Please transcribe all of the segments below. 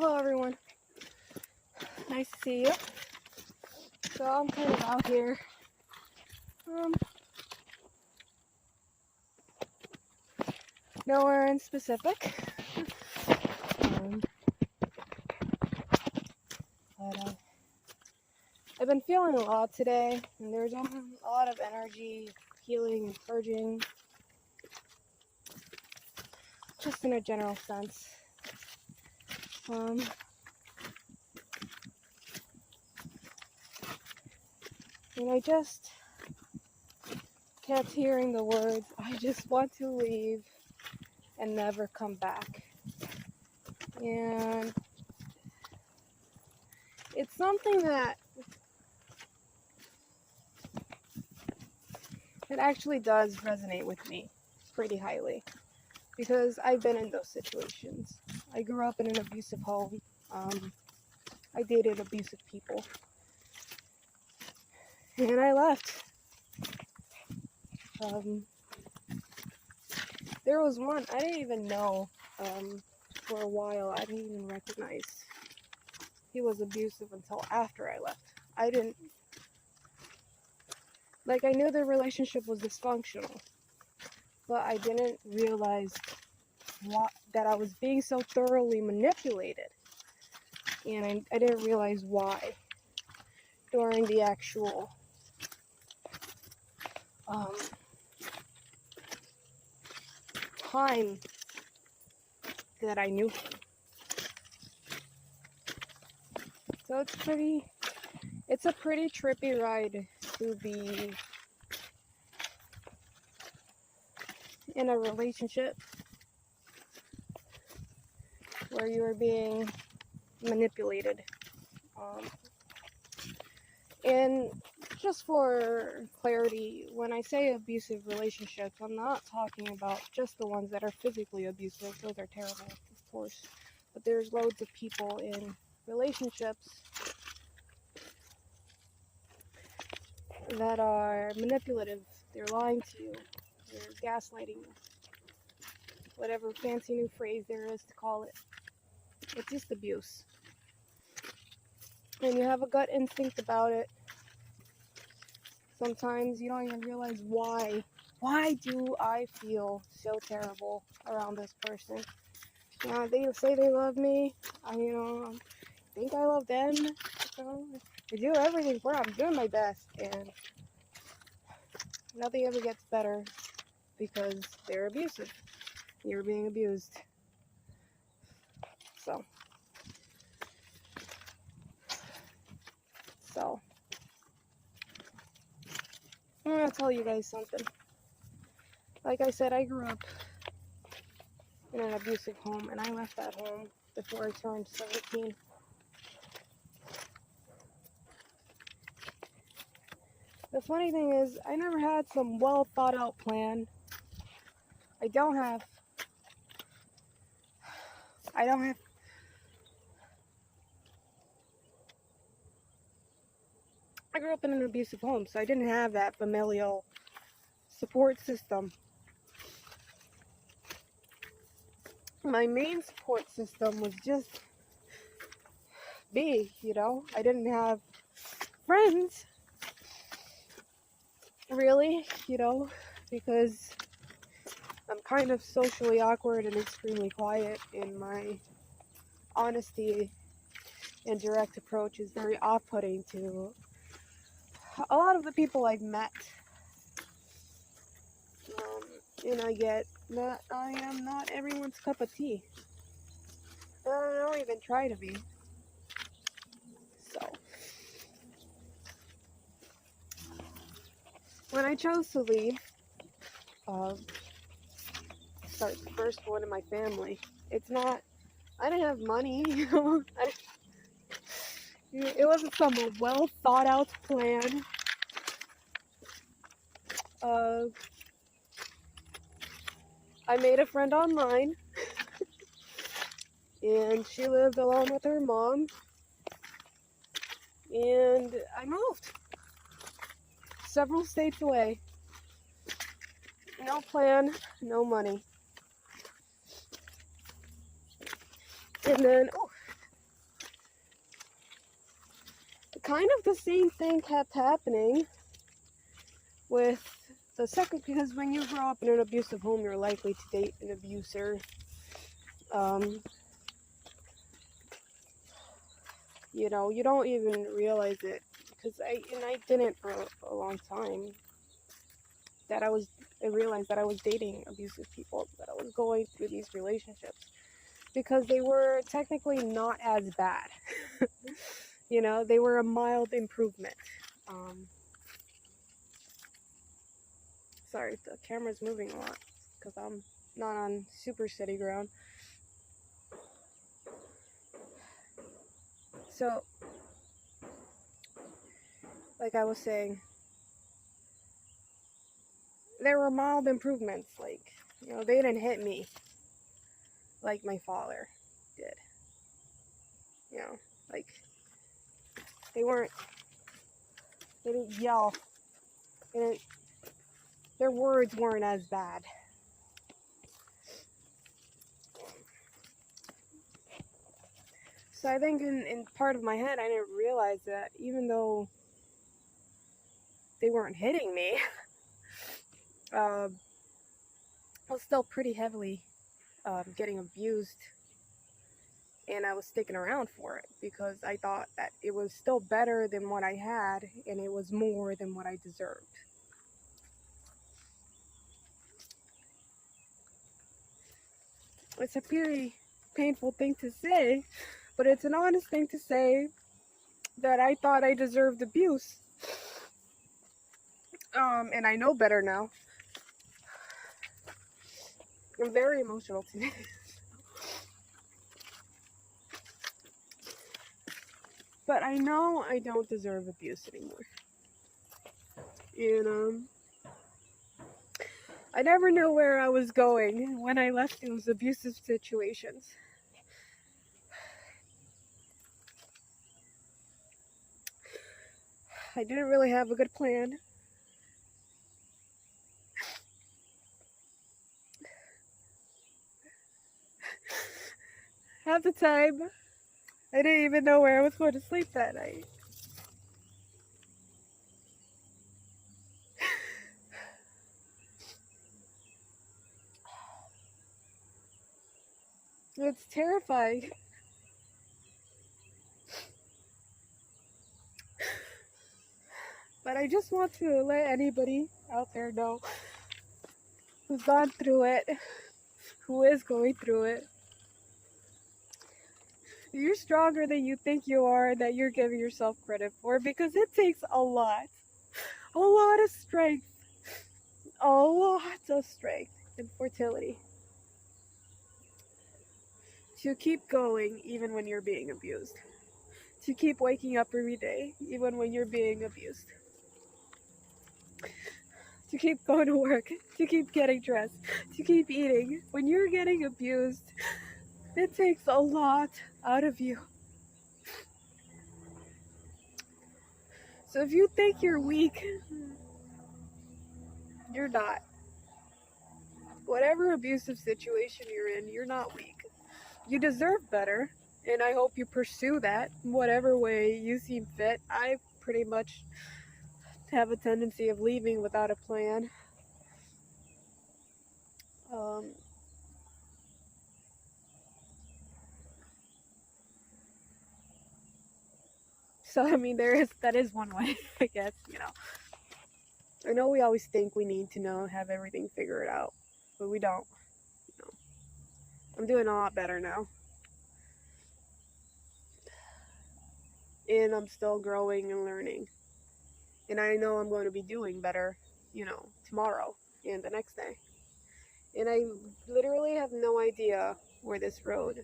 Hello everyone, nice to see you. So I'm kind of out here, nowhere in specific, but I've been feeling a lot today, and there's a lot of energy, healing, and purging, just in a general sense. And I just kept hearing the words, I just want to leave and never come back. And it's something that it actually does resonate with me pretty highly, because I've been in those situations. I grew up in an abusive home. I dated abusive people. And I left. There was one, I didn't even know, for a while, I didn't even recognize he was abusive until after I left. I knew the relationship was dysfunctional, but I didn't realize that I was being so thoroughly manipulated. And I didn't realize why during the actual time that I knew him. So it's a pretty trippy ride to be in a relationship where you are being manipulated. And just for clarity, when I say abusive relationships, I'm not talking about just the ones that are physically abusive. Those are terrible, of course. But there's loads of people in relationships that are manipulative. They're lying to you. They're gaslighting you. Whatever fancy new phrase there is to call it. It's just abuse. And you have a gut instinct about it. Sometimes you don't even realize why. Why do I feel so terrible around this person? They say they love me. I think I love them. I do everything for them. I'm doing my best. And nothing ever gets better because they're abusive. You're being abused. So I'm going to tell you guys something. Like I said, I grew up in an abusive home, and I left that home before I turned 17. The funny thing is, I never had some well thought out plan. I grew up in an abusive home, so I didn't have that familial support system. My main support system was just me, I didn't have friends, really, because I'm kind of socially awkward and extremely quiet, and my honesty and direct approach is very off-putting to a lot of the people I've met. And I get that I am not everyone's cup of tea. I don't even try to be. So, when I chose to leave, start the first one in my family, I didn't have money, it wasn't some well thought out plan. I made a friend online, and she lived alone with her mom, and I moved several states away. No plan, no money. And then, kind of the same thing kept happening with the second, because when you grow up in an abusive home, you're likely to date an abuser. You know, you don't even realize it, because I didn't for a long time, that I realized that I was dating abusive people, that I was going through these relationships, because they were technically not as bad. You know, they were a mild improvement. Sorry, the camera's moving a lot, because I'm not on super steady ground. So, like I was saying, there were mild improvements. Like, you know, they didn't hit me like my father did. You know, like, they didn't yell. Their words weren't as bad. So I think in part of my head, I didn't realize that even though they weren't hitting me, I was still pretty heavily getting abused, and I was sticking around for it because I thought that it was still better than what I had, and it was more than what I deserved. It's a pretty painful thing to say, but it's an honest thing to say that I thought I deserved abuse. And I know better now. I'm very emotional today. But I know I don't deserve abuse anymore. And I never knew where I was going when I left those abusive situations. I didn't really have a good plan. Half the time, I didn't even know where I was going to sleep that night. It's terrifying. But I just want to let anybody out there know who's gone through it, who is going through it. You're stronger than you think you are, that you're giving yourself credit for, because it takes a lot of strength, and fertility to keep going even when you're being abused, to keep waking up every day even when you're being abused, to keep going to work, to keep getting dressed, to keep eating. When you're getting abused, it takes a lot out of you. So if you think you're weak, you're not. Whatever abusive situation you're in, you're not weak. You deserve better, and I hope you pursue that in whatever way you seem fit. I pretty much have a tendency of leaving without a plan. So I mean, that is one way, I guess, you know. I know we always think we need to have everything figured out, but we don't. You know. I'm doing a lot better now. And I'm still growing and learning. And I know I'm going to be doing better, tomorrow and the next day. And I literally have no idea where this road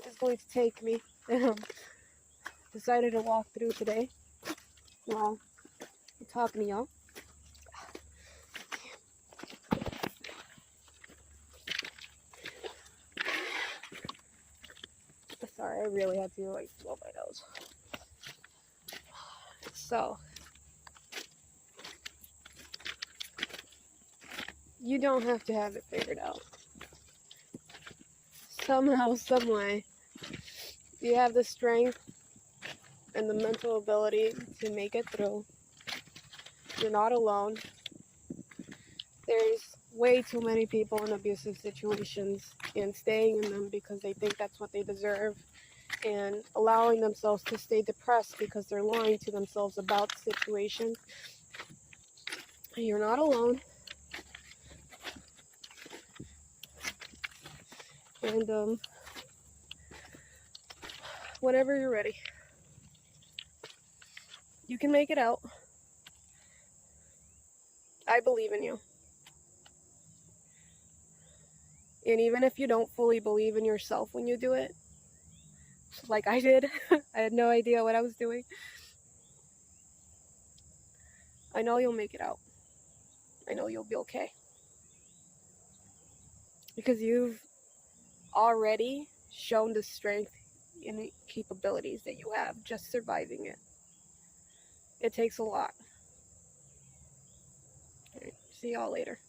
is going to take me. Decided to walk through today while I'm talking to y'all. Sorry, I really had to blow my nose. So, you don't have to have it figured out. Somehow, some way, you have the strength and the mental ability to make it through. You're not alone. There's way too many people in abusive situations and staying in them because they think that's what they deserve, and allowing themselves to stay depressed because they're lying to themselves about the situation. You're not alone. And whenever you're ready, you can make it out. I believe in you. And even if you don't fully believe in yourself when you do it, like I did, I had no idea what I was doing, I know you'll make it out. I know you'll be okay. Because you've already shown the strength and the capabilities that you have just surviving it. It takes a lot. All right, see y'all later.